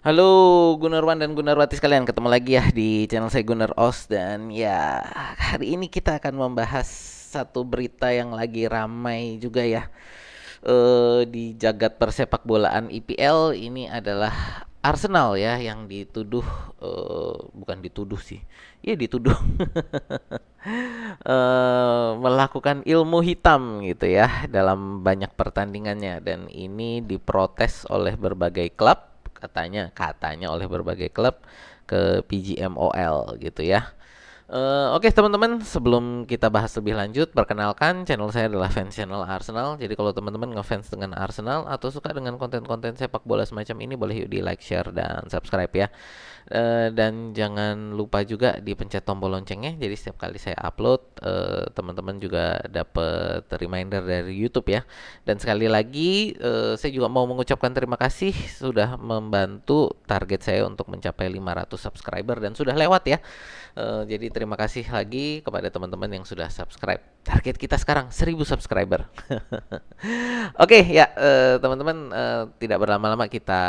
Halo Gunarwan dan Gunarwati sekalian, ketemu lagi ya di channel saya Gunar Os. Dan ya, hari ini kita akan membahas satu berita yang lagi ramai juga ya, di jagat persepak bolaan IPL. Ini adalah Arsenal ya yang dituduh, bukan dituduh sih, iya dituduh melakukan ilmu hitam gitu ya dalam banyak pertandingannya, dan ini diprotes oleh berbagai klub, katanya oleh berbagai klub ke PGMOL gitu ya. Oke teman-teman, sebelum kita bahas lebih lanjut, perkenalkan channel saya adalah fans channel Arsenal. Jadi kalau teman-teman ngefans dengan Arsenal atau suka dengan konten-konten sepak bola semacam ini, boleh yuk di like, share, dan subscribe ya. Dan jangan lupa juga dipencet tombol loncengnya. Jadi setiap kali saya upload, teman-teman juga dapat reminder dari YouTube ya. Dan sekali lagi, saya juga mau mengucapkan terima kasih sudah membantu target saya untuk mencapai 500 subscriber dan sudah lewat ya. Jadi terima kasih lagi kepada teman-teman yang sudah subscribe. Target kita sekarang 1000 subscriber. Oke ya, teman-teman, tidak berlama-lama kita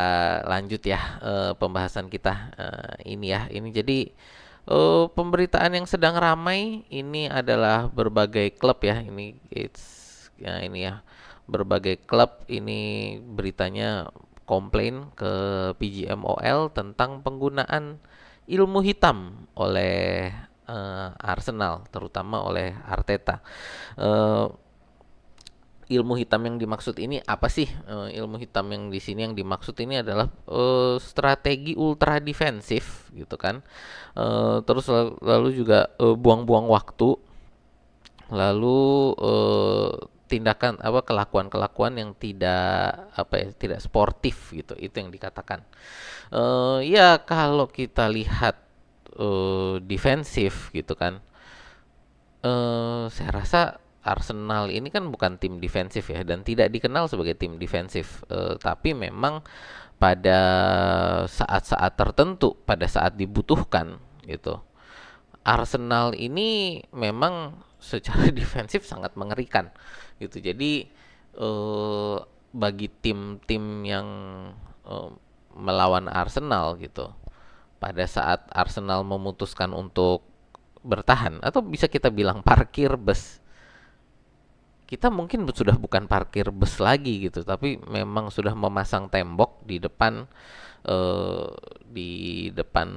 lanjut ya, pembahasan kita ini ya. Ini jadi pemberitaan yang sedang ramai ini adalah berbagai klub ya. Ini ya, berbagai klub ini beritanya komplain ke PGMOL tentang penggunaan ilmu hitam oleh Arsenal, terutama oleh Arteta. Eh, Ilmu hitam yang dimaksud ini apa sih? Ilmu hitam yang di sini yang dimaksud ini adalah strategi ultra defensif gitu kan. Terus lalu juga buang-buang waktu, lalu tindakan apa, kelakuan-kelakuan yang tidak apa ya, tidak sportif gitu. Itu yang dikatakan. Ya kalau kita lihat defensif gitu kan. Saya rasa Arsenal ini kan bukan tim defensif ya, dan tidak dikenal sebagai tim defensif. Tapi memang pada saat-saat tertentu, pada saat dibutuhkan gitu, Arsenal ini memang secara defensif sangat mengerikan gitu. Jadi eh, bagi tim-tim yang eh, melawan Arsenal gitu, pada saat Arsenal memutuskan untuk bertahan atau bisa kita bilang parkir bus, kita mungkin sudah bukan parkir bus lagi gitu, tapi memang sudah memasang tembok eh, di depan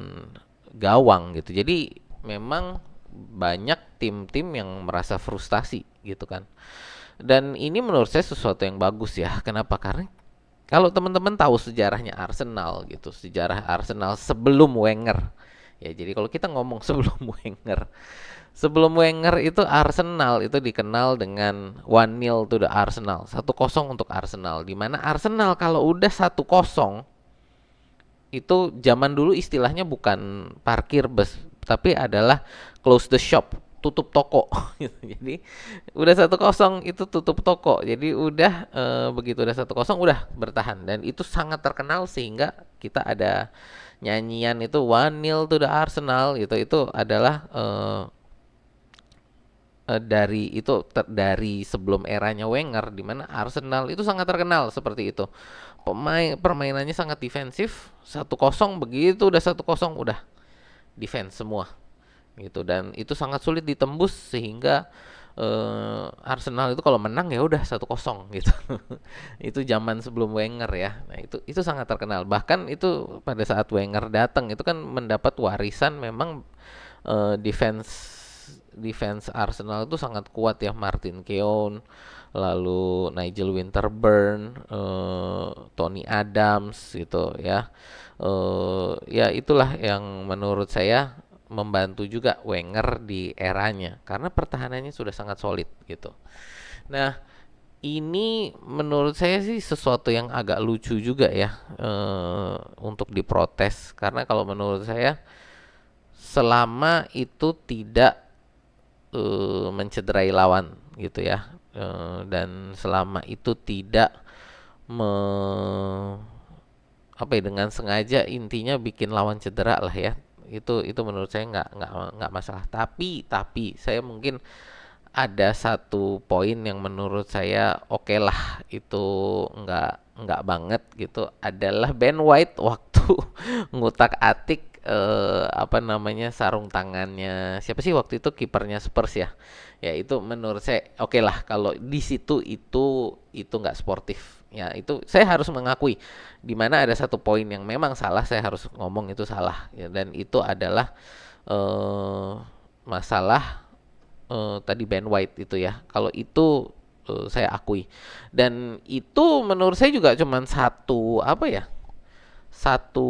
gawang gitu. Jadi memang banyak tim-tim yang merasa frustasi gitu kan. Dan ini menurut saya sesuatu yang bagus ya. Kenapa? Karena kalau teman-teman tahu sejarahnya Arsenal gitu, sejarah Arsenal sebelum Wenger. Ya, jadi kalau kita ngomong sebelum Wenger, sebelum Wenger itu Arsenal itu dikenal dengan 1-0 to the Arsenal, 1-0 untuk Arsenal. Di mana Arsenal kalau udah 1-0 itu zaman dulu istilahnya bukan parkir bus, tapi adalah close the shop, tutup toko gitu. Jadi udah 1-0 itu tutup toko. Jadi udah begitu udah 1-0 udah bertahan, dan itu sangat terkenal sehingga kita ada nyanyian itu 1-0 to the Arsenal gitu. Itu adalah dari sebelum eranya Wenger, di mana Arsenal itu sangat terkenal seperti itu. Permainannya sangat defensif, 1-0 begitu udah 1-0 udah defense semua gitu, dan itu sangat sulit ditembus sehingga Arsenal itu kalau menang ya udah 1-0 gitu. Itu zaman sebelum Wenger ya. Nah, itu sangat terkenal. Bahkan itu pada saat Wenger datang itu kan mendapat warisan, memang defense defense Arsenal itu sangat kuat ya. Martin Keown, lalu Nigel Winterburn, Tony Adams gitu ya. Ya itulah yang menurut saya membantu juga Wenger di eranya, karena pertahanannya sudah sangat solid gitu. Nah, ini menurut saya sih sesuatu yang agak lucu juga ya, untuk diprotes, karena kalau menurut saya selama itu tidak mencederai lawan gitu ya. Dan selama itu tidak me, apa ya, dengan sengaja intinya bikin lawan cedera lah ya, itu menurut saya nggak masalah. Tapi saya mungkin ada satu poin yang menurut saya oke lah, itu nggak banget gitu, adalah Ben White waktu itu ngutak-atik apa namanya sarung tangannya siapa sih waktu itu kipernya Spurs ya. Ya itu menurut saya oke lah kalau di situ itu nggak sportif. Ya itu saya harus mengakui di mana ada satu poin yang memang salah saya harus ngomong itu salah ya, dan itu adalah eh masalah tadi Ben White itu ya. Kalau itu saya akui. Dan itu menurut saya juga cuman satu apa ya? Satu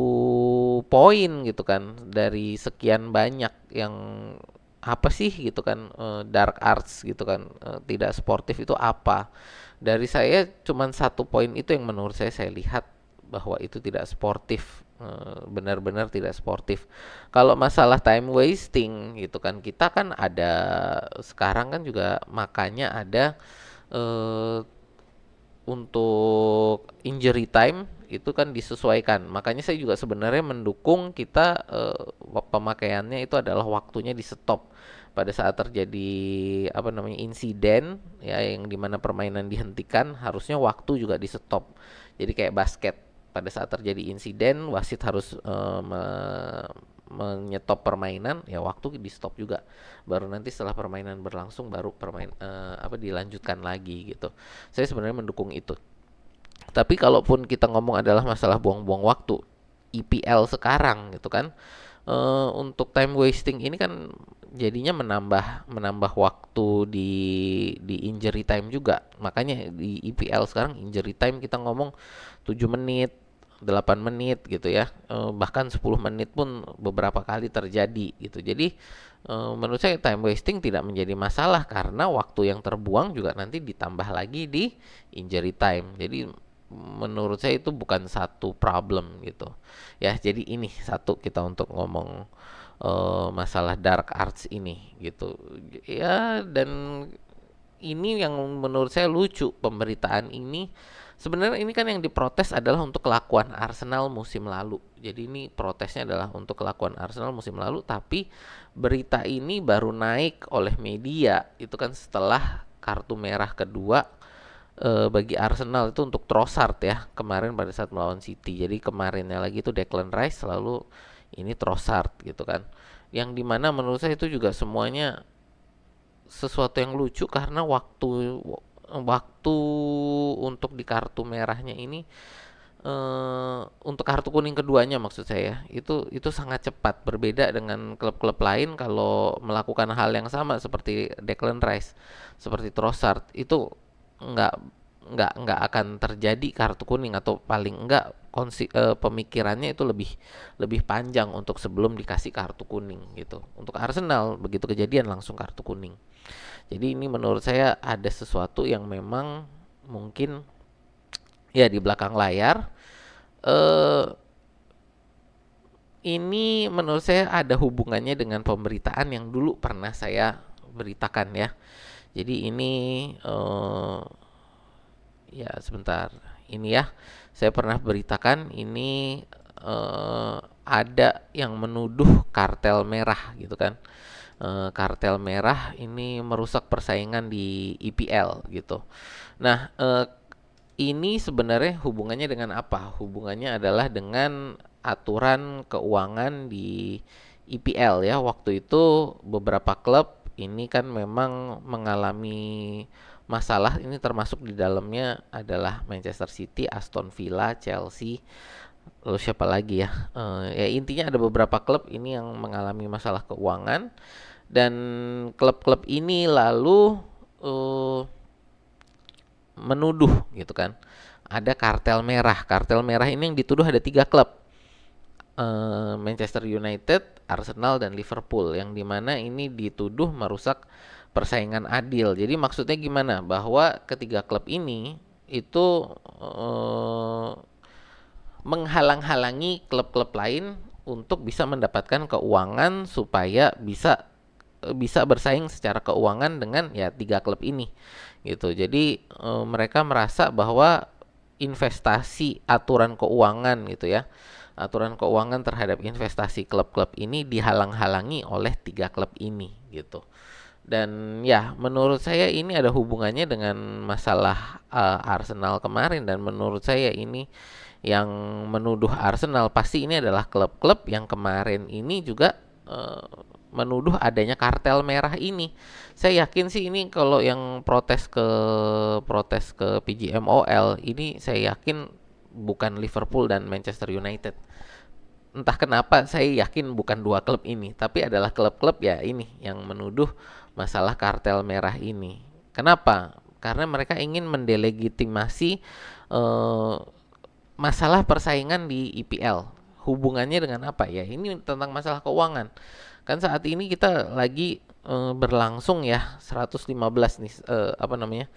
poin gitu kan dari sekian banyak yang apa sih gitu kan dark arts gitu kan tidak sportif itu apa. Dari saya cuman satu poin itu yang menurut saya lihat bahwa itu tidak sportif, benar-benar tidak sportif. Kalau masalah time wasting gitu kan kita kan ada sekarang kan juga makanya ada eh, untuk injury time itu kan disesuaikan. Makanya saya juga sebenarnya mendukung kita pemakaiannya itu adalah waktunya di stop pada saat terjadi apa namanya insiden ya yang dimana permainan dihentikan harusnya waktu juga di stop. Jadi kayak basket pada saat terjadi insiden wasit harus menyetop permainan ya waktu di stop juga baru nanti setelah permainan berlangsung baru apa dilanjutkan lagi gitu. Saya sebenarnya mendukung itu. Tapi kalaupun kita ngomong adalah masalah buang-buang waktu, IPL sekarang gitu kan, untuk time wasting ini kan jadinya menambah waktu di injury time juga. Makanya di IPL sekarang injury time kita ngomong 7 menit, 8 menit gitu ya. Bahkan 10 menit pun beberapa kali terjadi gitu. Jadi menurut saya time wasting tidak menjadi masalah karena waktu yang terbuang juga nanti ditambah lagi di injury time. Jadi menurut saya itu bukan satu problem gitu ya. Jadi ini satu kita untuk ngomong masalah dark arts ini gitu ya. Dan ini yang menurut saya lucu pemberitaan ini. Sebenarnya ini kan yang diprotes adalah untuk kelakuan Arsenal musim lalu. Jadi ini protesnya adalah untuk kelakuan Arsenal musim lalu, tapi berita ini baru naik oleh media itu kan setelah kartu merah kedua bagi Arsenal itu untuk Trossard ya kemarin pada saat melawan City. Jadi kemarinnya lagi itu Declan Rice lalu ini Trossard gitu kan. Yang dimana menurut saya itu juga semuanya sesuatu yang lucu karena waktu untuk di kartu merahnya ini untuk kartu kuning keduanya maksud saya itu sangat cepat berbeda dengan klub-klub lain kalau melakukan hal yang sama seperti Declan Rice seperti Trossard itu nggak nggak akan terjadi kartu kuning atau paling enggak pemikirannya itu lebih lebih panjang untuk sebelum dikasih kartu kuning gitu. Untuk Arsenal begitu kejadian langsung kartu kuning. Jadi ini menurut saya ada sesuatu yang memang mungkin ya di belakang layar eh ini menurut saya ada hubungannya dengan pemberitaan yang dulu pernah saya beritakan ya. Jadi ini ya sebentar ini ya saya pernah beritakan ini ada yang menuduh kartel merah gitu kan. Kartel merah ini merusak persaingan di IPL gitu. Nah ini sebenarnya hubungannya dengan apa? Hubungannya adalah dengan aturan keuangan di IPL ya. Waktu itu beberapa klub ini kan memang mengalami masalah. Ini termasuk di dalamnya adalah Manchester City, Aston Villa, Chelsea, lalu siapa lagi ya? Ya intinya ada beberapa klub ini yang mengalami masalah keuangan dan klub-klub ini lalu menuduh gitu kan ada kartel merah. Kartel merah ini yang dituduh ada 3 klub, Manchester United, Arsenal, dan Liverpool, yang dimana ini dituduh merusak persaingan adil. Jadi maksudnya gimana? Bahwa ketiga klub ini itu menghalang-halangi klub-klub lain untuk bisa mendapatkan keuangan supaya bisa bersaing secara keuangan dengan ya 3 klub ini gitu. Jadi mereka merasa bahwa investasi aturan keuangan gitu ya. Aturan keuangan terhadap investasi klub-klub ini dihalang-halangi oleh 3 klub ini gitu. Dan ya menurut saya ini ada hubungannya dengan masalah Arsenal kemarin dan menurut saya ini yang menuduh Arsenal, pasti ini adalah klub-klub yang kemarin ini juga menuduh adanya kartel merah ini. Saya yakin sih ini kalau yang protes ke PGMOL ini, saya yakin bukan Liverpool dan Manchester United. Entah kenapa saya yakin bukan dua klub ini, tapi adalah klub-klub ya ini yang menuduh masalah kartel merah ini. Kenapa? Karena mereka ingin mendelegitimasi eh, masalah persaingan di IPL. Hubungannya dengan apa ya? Ini tentang masalah keuangan. Kan saat ini kita lagi berlangsung ya 115 nih, apa namanya?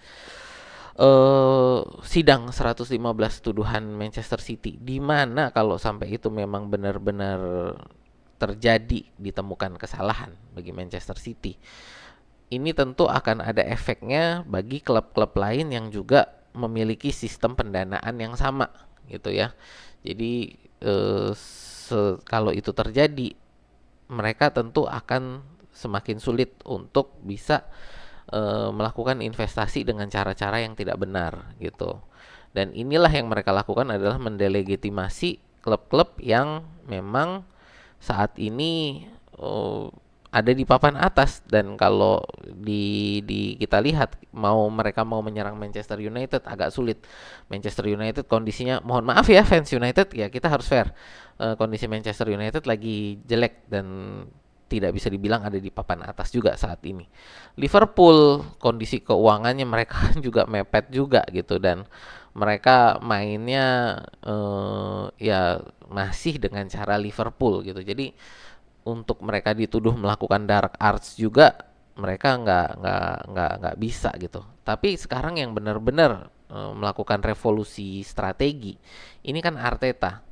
Sidang 115 tuduhan Manchester City, di mana kalau sampai itu memang benar-benar terjadi, ditemukan kesalahan bagi Manchester City, ini tentu akan ada efeknya bagi klub-klub lain yang juga memiliki sistem pendanaan yang sama gitu ya. Jadi kalau itu terjadi, mereka tentu akan semakin sulit untuk bisa melakukan investasi dengan cara-cara yang tidak benar gitu. Dan inilah yang mereka lakukan adalah mendelegitimasi klub-klub yang memang saat ini ada di papan atas. Dan kalau di kita lihat mereka mau menyerang Manchester United agak sulit. Manchester United kondisinya, mohon maaf ya fans United, ya kita harus fair. Kondisi Manchester United lagi jelek dan tidak bisa dibilang ada di papan atas juga saat ini. Liverpool kondisi keuangannya mereka juga mepet juga gitu, dan mereka mainnya ya masih dengan cara Liverpool gitu. Jadi untuk mereka dituduh melakukan dark arts juga mereka nggak bisa gitu. Tapi sekarang yang benar-benar melakukan revolusi strategi ini kan Arteta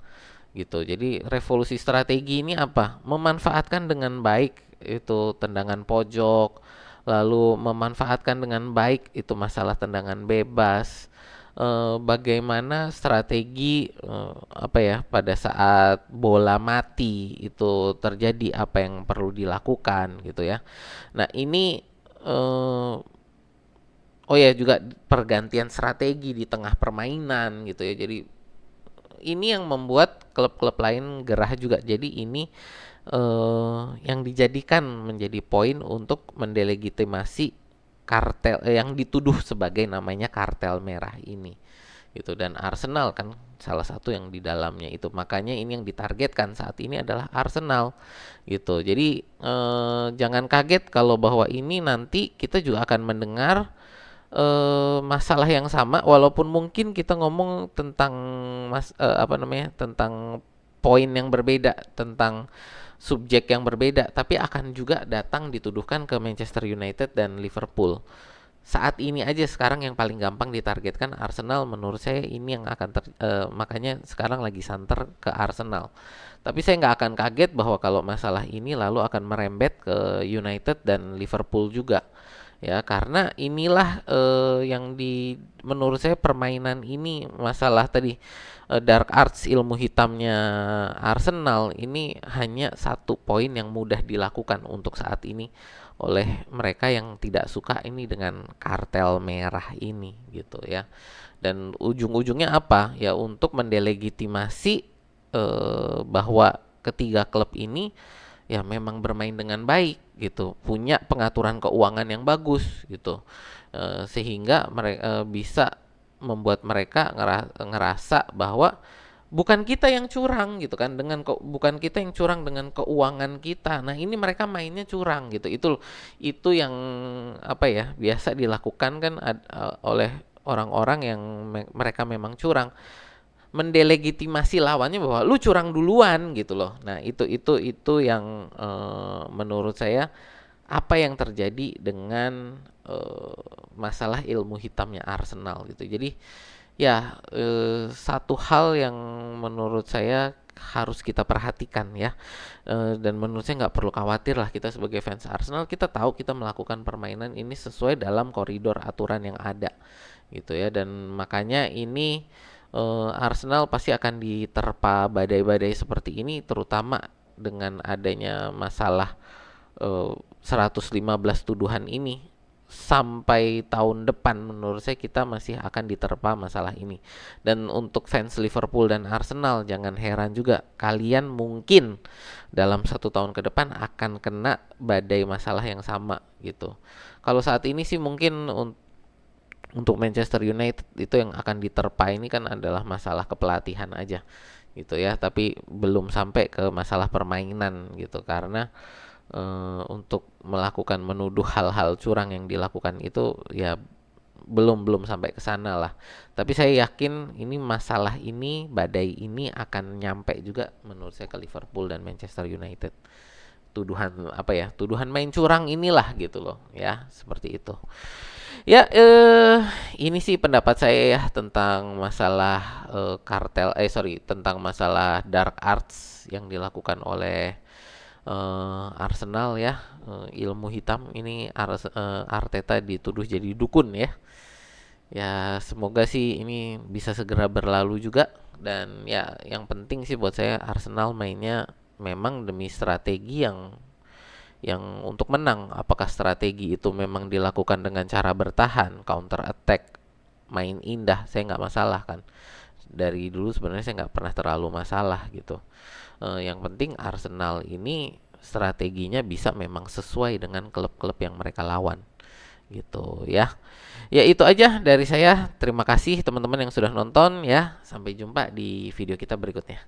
gitu. Jadi revolusi strategi ini apa? Memanfaatkan dengan baik itu tendangan pojok, lalu memanfaatkan dengan baik itu masalah tendangan bebas. Bagaimana strategi apa ya, pada saat bola mati itu terjadi, apa yang perlu dilakukan gitu ya. Nah ini oh ya, juga pergantian strategi di tengah permainan gitu ya. Jadi ini yang membuat klub-klub lain gerah juga. Jadi ini yang dijadikan menjadi poin untuk mendelegitimasi kartel yang dituduh sebagai namanya kartel merah ini gitu. Dan Arsenal kan salah satu yang di dalamnya itu, makanya ini yang ditargetkan saat ini adalah Arsenal gitu. Jadi jangan kaget kalau bahwa ini nanti kita juga akan mendengar masalah yang sama, walaupun mungkin kita ngomong tentang apa namanya, tentang poin yang berbeda, tentang subjek yang berbeda, tapi akan juga datang dituduhkan ke Manchester United dan Liverpool. Saat ini aja sekarang yang paling gampang ditargetkan Arsenal, menurut saya ini yang akan makanya sekarang lagi santer ke Arsenal. Tapi saya nggak akan kaget bahwa kalau masalah ini lalu akan merembet ke United dan Liverpool juga. Ya, karena inilah yang menurut saya permainan ini, masalah tadi dark arts, ilmu hitamnya Arsenal ini hanya satu poin yang mudah dilakukan untuk saat ini oleh mereka yang tidak suka ini dengan kartel merah ini gitu ya. Dan ujung-ujungnya apa? Ya untuk mendelegitimasi bahwa ketiga klub ini ya memang bermain dengan baik gitu, punya pengaturan keuangan yang bagus gitu, sehingga mereka bisa membuat mereka ngerasa bahwa bukan kita yang curang gitu kan, bukan kita yang curang dengan keuangan kita. Nah ini mereka mainnya curang gitu. Itu yang apa ya, biasa dilakukan kan oleh orang-orang yang mereka memang curang, mendelegitimasi lawannya bahwa lu curang duluan gitu loh. Nah, itu yang menurut saya apa yang terjadi dengan masalah ilmu hitamnya Arsenal gitu. Jadi ya satu hal yang menurut saya harus kita perhatikan ya, dan menurut saya nggak perlu khawatir lah, kita sebagai fans Arsenal kita tahu kita melakukan permainan ini sesuai dalam koridor aturan yang ada gitu ya. Dan makanya ini Arsenal pasti akan diterpa badai-badai seperti ini, terutama dengan adanya masalah 115 tuduhan ini. sampai tahun depan menurut saya kita masih akan diterpa masalah ini. Dan untuk fans Liverpool dan Arsenal, jangan heran juga kalian mungkin dalam 1 tahun ke depan akan kena badai masalah yang sama gitu. Kalau saat ini sih mungkin untuk Manchester United itu yang akan diterpa ini kan adalah masalah kepelatihan aja gitu ya, tapi belum sampai ke masalah permainan gitu, karena untuk melakukan menuduh hal-hal curang yang dilakukan itu ya belum sampai ke sana lah. Tapi saya yakin ini masalah ini, badai ini akan nyampe juga menurut saya ke Liverpool dan Manchester United. Tuduhan apa ya? Tuduhan main curang inilah gitu loh ya, seperti itu. Ya, ini sih pendapat saya ya tentang masalah tentang masalah dark arts yang dilakukan oleh Arsenal ya. Ilmu hitam ini Arteta dituduh jadi dukun ya. Ya, semoga sih ini bisa segera berlalu juga, dan ya yang penting sih buat saya Arsenal mainnya memang demi strategi yang untuk menang. Apakah strategi itu memang dilakukan dengan cara bertahan, counter attack, main indah, saya nggak masalah kan. Dari dulu sebenarnya saya nggak pernah terlalu masalah gitu. Yang penting Arsenal ini strateginya bisa memang sesuai dengan klub-klub yang mereka lawan gitu ya. Ya itu aja dari saya. Terima kasih teman-teman yang sudah nonton ya. Sampai jumpa di video kita berikutnya.